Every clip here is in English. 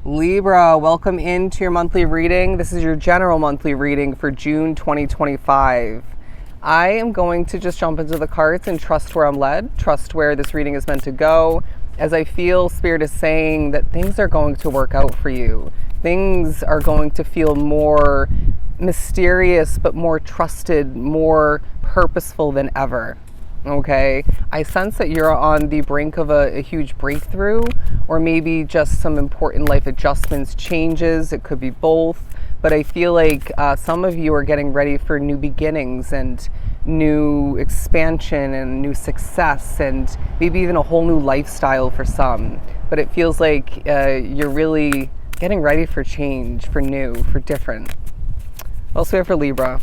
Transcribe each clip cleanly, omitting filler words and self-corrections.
Libra, welcome into your monthly reading. This is your general monthly reading for June 2025. I am going to just jump into the cards and trust where I'm led, trust where this reading is meant to go, as I feel Spirit is saying that things are going to work out for you. Things are going to feel more mysterious, but more trusted, more purposeful than ever. Okay, I sense that you're on the brink of a huge breakthrough, or maybe just some important life adjustments, changes. It could be both, but I feel like some of you are getting ready for new beginnings and new expansion and new success, and maybe even a whole new lifestyle for some. But it feels like you're really getting ready for change, for new, for different. What else do we have for Libra?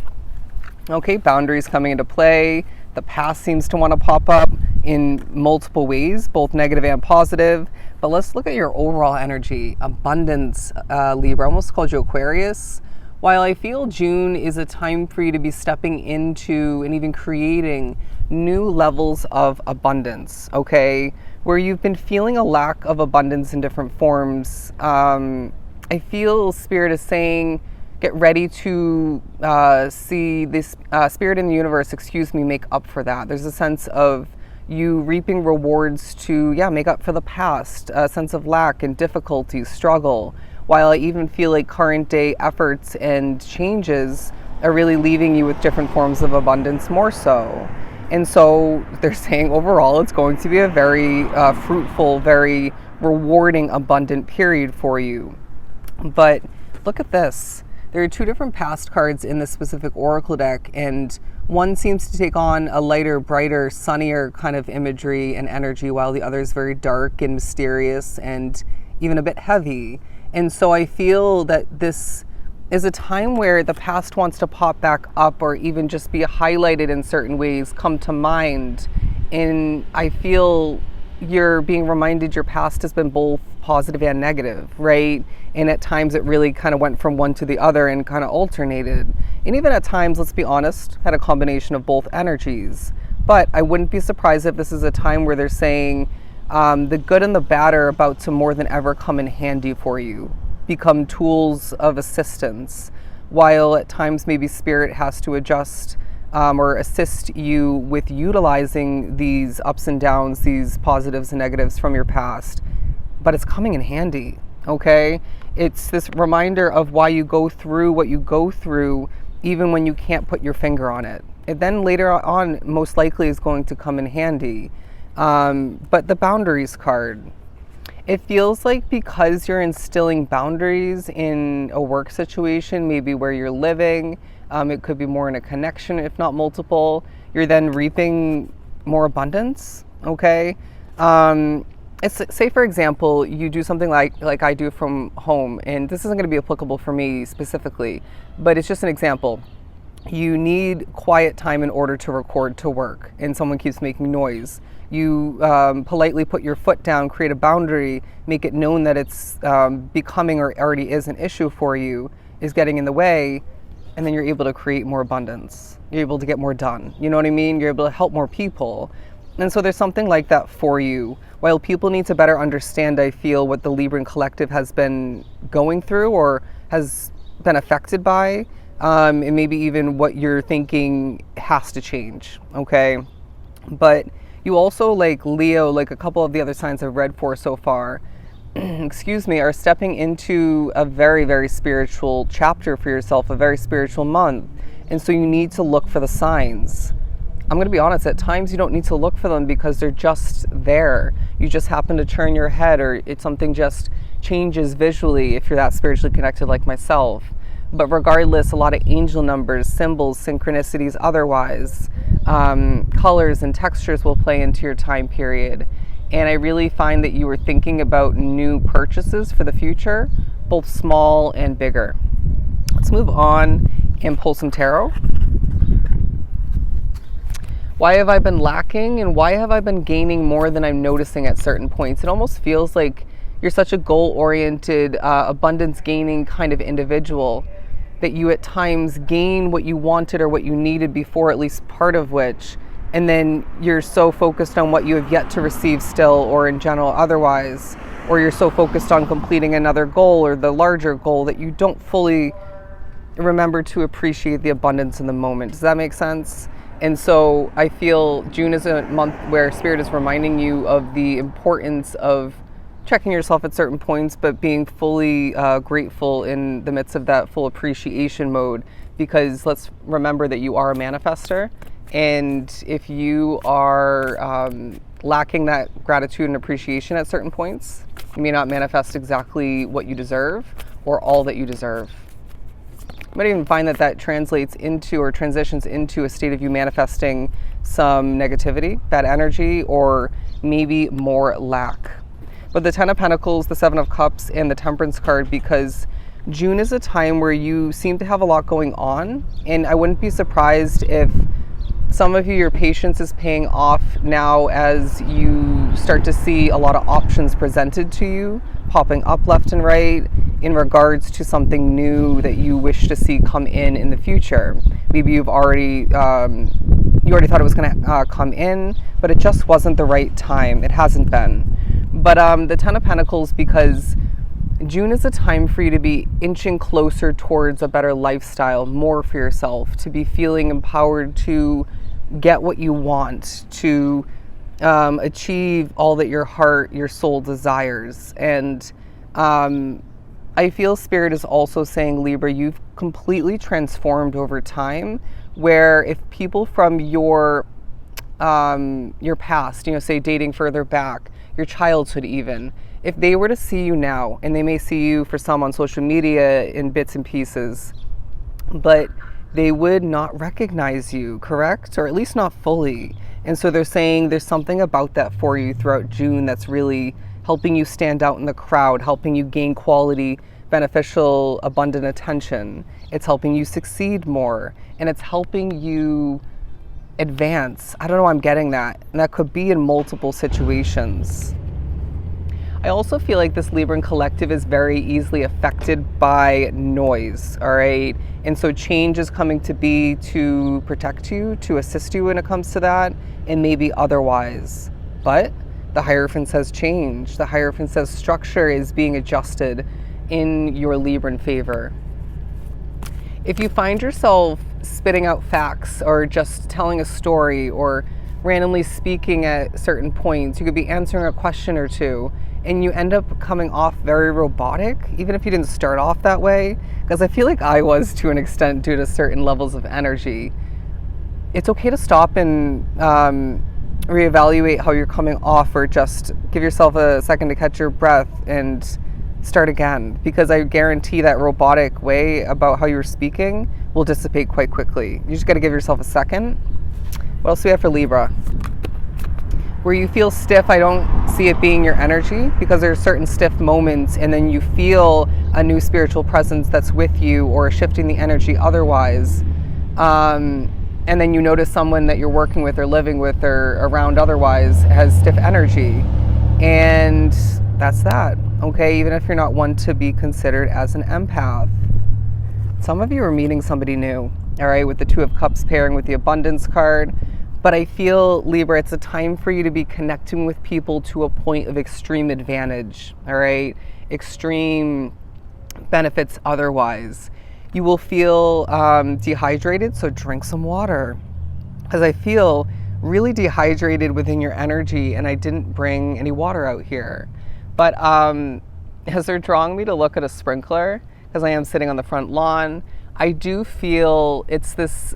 Okay, boundaries coming into play. The past seems to want to pop up in multiple ways, both negative and positive. But let's look at your overall energy. Abundance, Libra. I almost called you Aquarius. While I feel June is a time for you to be stepping into and even creating new levels of abundance, okay? Where you've been feeling a lack of abundance in different forms. I feel Spirit is saying, get ready to see this Spirit in the universe, make up for that. There's a sense of you reaping rewards to, make up for the past, a sense of lack and difficulty, struggle. While I even feel like current day efforts and changes are really leaving you with different forms of abundance more so. And so they're saying overall it's going to be a very fruitful, very rewarding, abundant period for you. But look at this. There are two different past cards in this specific oracle deck, and one seems to take on a lighter, brighter, sunnier kind of imagery and energy, while the other is very dark and mysterious and even a bit heavy. And so I feel that this is a time where the past wants to pop back up, or even just be highlighted in certain ways, come to mind. And I feel you're being reminded your past has been both positive and negative, right? And at times it really kind of went from one to the other and kind of alternated. And even at times, let's be honest, had a combination of both energies. But I wouldn't be surprised if this is a time where they're saying the good and the bad are about to more than ever come in handy for you, become tools of assistance, while at times maybe Spirit has to adjust or assist you with utilizing these ups and downs, these positives and negatives from your past. But it's coming in handy, okay? It's this reminder of why you go through what you go through, even when you can't put your finger on it. And then later on, most likely is going to come in handy. But the boundaries card, it feels like because you're instilling boundaries in a work situation, maybe where you're living, it could be more in a connection, if not multiple, you're then reaping more abundance, okay? Say, for example, you do something like I do from home, and this isn't going to be applicable for me specifically, but it's just an example. You need quiet time in order to record to work, and someone keeps making noise. You politely put your foot down, create a boundary, make it known that it's becoming or already is an issue for you, is getting in the way, and then you're able to create more abundance. You're able to get more done. You know what I mean? You're able to help more people. And so there's something like that for you. While people need to better understand, I feel, what the Libran collective has been going through or has been affected by, and maybe even what you're thinking has to change, okay? But you also, like Leo, like a couple of the other signs I've read for so far, are stepping into a very, very spiritual chapter for yourself, a very spiritual month. And so you need to look for the signs. I'm going to be honest, at times you don't need to look for them because they're just there. You just happen to turn your head, or something just changes visually if you're that spiritually connected like myself. But regardless, a lot of angel numbers, symbols, synchronicities, otherwise, colors and textures will play into your time period. And I really find that you were thinking about new purchases for the future, both small and bigger. Let's move on and pull some tarot. Why have I been lacking, and why have I been gaining more than I'm noticing at certain points? It almost feels like you're such a goal-oriented, abundance-gaining kind of individual that you at times gain what you wanted or what you needed before, at least part of which, and then you're so focused on what you have yet to receive still, or in general otherwise, or you're so focused on completing another goal or the larger goal that you don't fully remember to appreciate the abundance in the moment. Does that make sense? And so I feel June is a month where Spirit is reminding you of the importance of checking yourself at certain points, but being fully grateful in the midst of that full appreciation mode, because let's remember that you are a manifester. And if you are lacking that gratitude and appreciation at certain points, you may not manifest exactly what you deserve or all that you deserve. You might even find that that translates into or transitions into a state of you manifesting some negativity, bad energy, or maybe more lack. But the 10 of Pentacles, the 7 of Cups, and the Temperance card, because June is a time where you seem to have a lot going on, and I wouldn't be surprised if some of you, your patience is paying off now as you start to see a lot of options presented to you, popping up left and right in regards to something new that you wish to see come in the future. Maybe you already thought it was going to come in, but it just wasn't the right time. It hasn't been. But the 10 of Pentacles, because June is a time for you to be inching closer towards a better lifestyle, more for yourself, to be feeling empowered to get what you want, to achieve all that your heart, your soul desires. And I feel Spirit is also saying, Libra, you've completely transformed over time, where if people from your past, say dating further back, your childhood even, if they were to see you now, and they may see you for some on social media in bits and pieces, but they would not recognize you, correct? Or at least not fully. And so they're saying there's something about that for you throughout June that's really helping you stand out in the crowd, helping you gain quality, beneficial, abundant attention. It's helping you succeed more, and it's helping you advance. I don't know why I'm getting that. And that could be in multiple situations. I also feel like this Libran collective is very easily affected by noise, all right? And so change is coming to be to protect you, to assist you when it comes to that, and maybe otherwise. But the Hierophant says change. The Hierophant says structure is being adjusted in your Libran favor. If you find yourself spitting out facts or just telling a story or randomly speaking at certain points, you could be answering a question or two, and you end up coming off very robotic, even if you didn't start off that way, because I feel like I was to an extent due to certain levels of energy. It's okay to stop and reevaluate how you're coming off, or just give yourself a second to catch your breath and start again, because I guarantee that robotic way about how you're speaking will dissipate quite quickly. You just got to give yourself a second. What else do we have for Libra? Where you feel stiff, I don't see it being your energy, because there's certain stiff moments, and then you feel a new spiritual presence that's with you, or shifting the energy otherwise. And then you notice someone that you're working with or living with or around otherwise has stiff energy. And that's that, okay? Even if you're not one to be considered as an empath. Some of you are meeting somebody new, all right, with the 2 of Cups pairing with the Abundance card. But I feel, Libra, it's a time for you to be connecting with people to a point of extreme advantage, all right? Extreme benefits otherwise. You will feel dehydrated, so drink some water. Because I feel really dehydrated within your energy, and I didn't bring any water out here. But as they're drawing me to look at a sprinkler, because I am sitting on the front lawn, I do feel it's this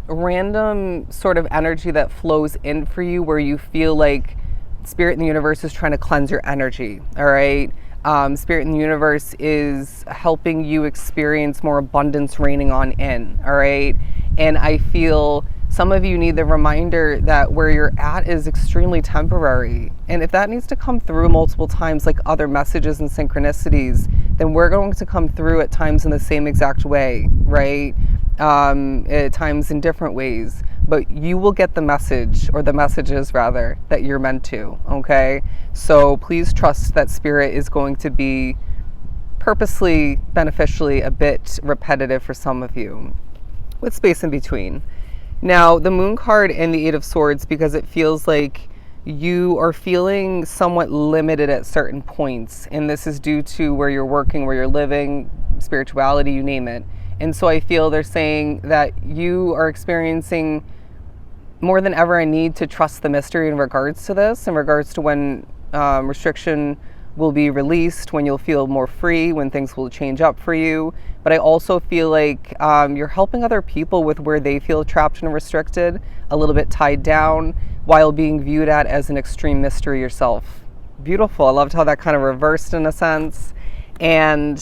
random sort of energy that flows in for you, where you feel like Spirit in the universe is trying to cleanse your energy, all right? Spirit in the universe is helping you experience more abundance raining on in, all right? And I feel some of you need the reminder that where you're at is extremely temporary. And if that needs to come through multiple times, like other messages and synchronicities, then we're going to come through at times in the same exact way, right? At times in different ways. But you will get the message, or the messages rather, that you're meant to, okay? So please trust that Spirit is going to be purposely, beneficially a bit repetitive for some of you, with space in between. Now, the Moon card and the 8 of Swords, because it feels like you are feeling somewhat limited at certain points, and this is due to where you're working, where you're living, spirituality, you name it. And so I feel they're saying that you are experiencing more than ever a need to trust the mystery in regards to this, in regards to when restriction will be released, when you'll feel more free, when things will change up for you. But I also feel like you're helping other people with where they feel trapped and restricted, a little bit tied down, while being viewed at as an extreme mystery yourself. Beautiful. I loved how that kind of reversed in a sense. And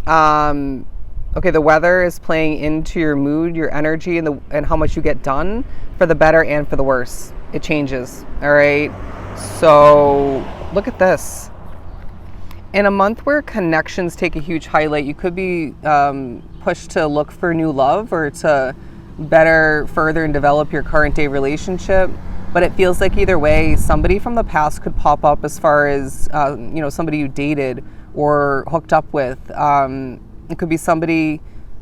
okay, the weather is playing into your mood, your energy, and how much you get done, for the better and for the worse. It changes. All right. So look at this. In a month where connections take a huge highlight, you could be pushed to look for new love or to better further and develop your current day relationship. But it feels like either way, somebody from the past could pop up, as far as somebody you dated or hooked up with. It could be somebody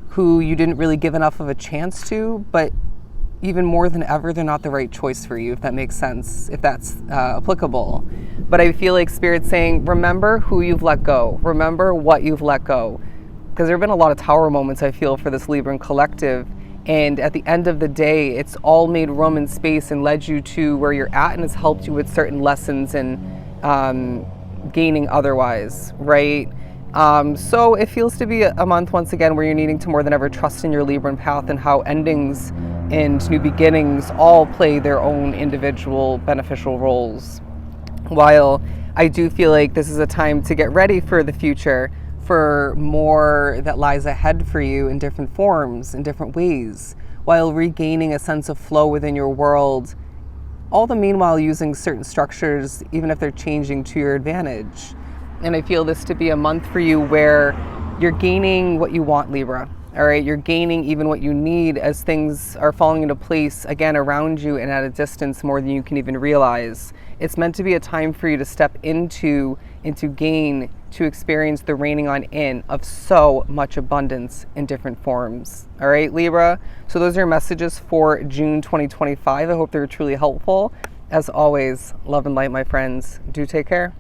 who you didn't really give enough of a chance to, but even more than ever, they're not the right choice for you, if that makes sense, if that's applicable. But I feel like Spirit's saying, remember who you've let go. Remember what you've let go. Because there have been a lot of tower moments, I feel, for this Libran collective. And at the end of the day, it's all made room and space and led you to where you're at, and it's helped you with certain lessons and gaining otherwise, right? So it feels to be a month, once again, where you're needing to more than ever trust in your Libran path, and how endings and new beginnings all play their own individual beneficial roles. While I do feel like this is a time to get ready for the future, for more that lies ahead for you in different forms, in different ways, while regaining a sense of flow within your world, all the meanwhile using certain structures, even if they're changing, to your advantage. And I feel this to be a month for you where you're gaining what you want, Libra. All right, you're gaining even what you need, as things are falling into place again around you and at a distance more than you can even realize. It's meant to be a time for you to step into gain, to experience the raining on in of so much abundance in different forms. All right, Libra. So those are messages for June 2025. I hope they're truly helpful. As always, love and light, my friends. Do take care.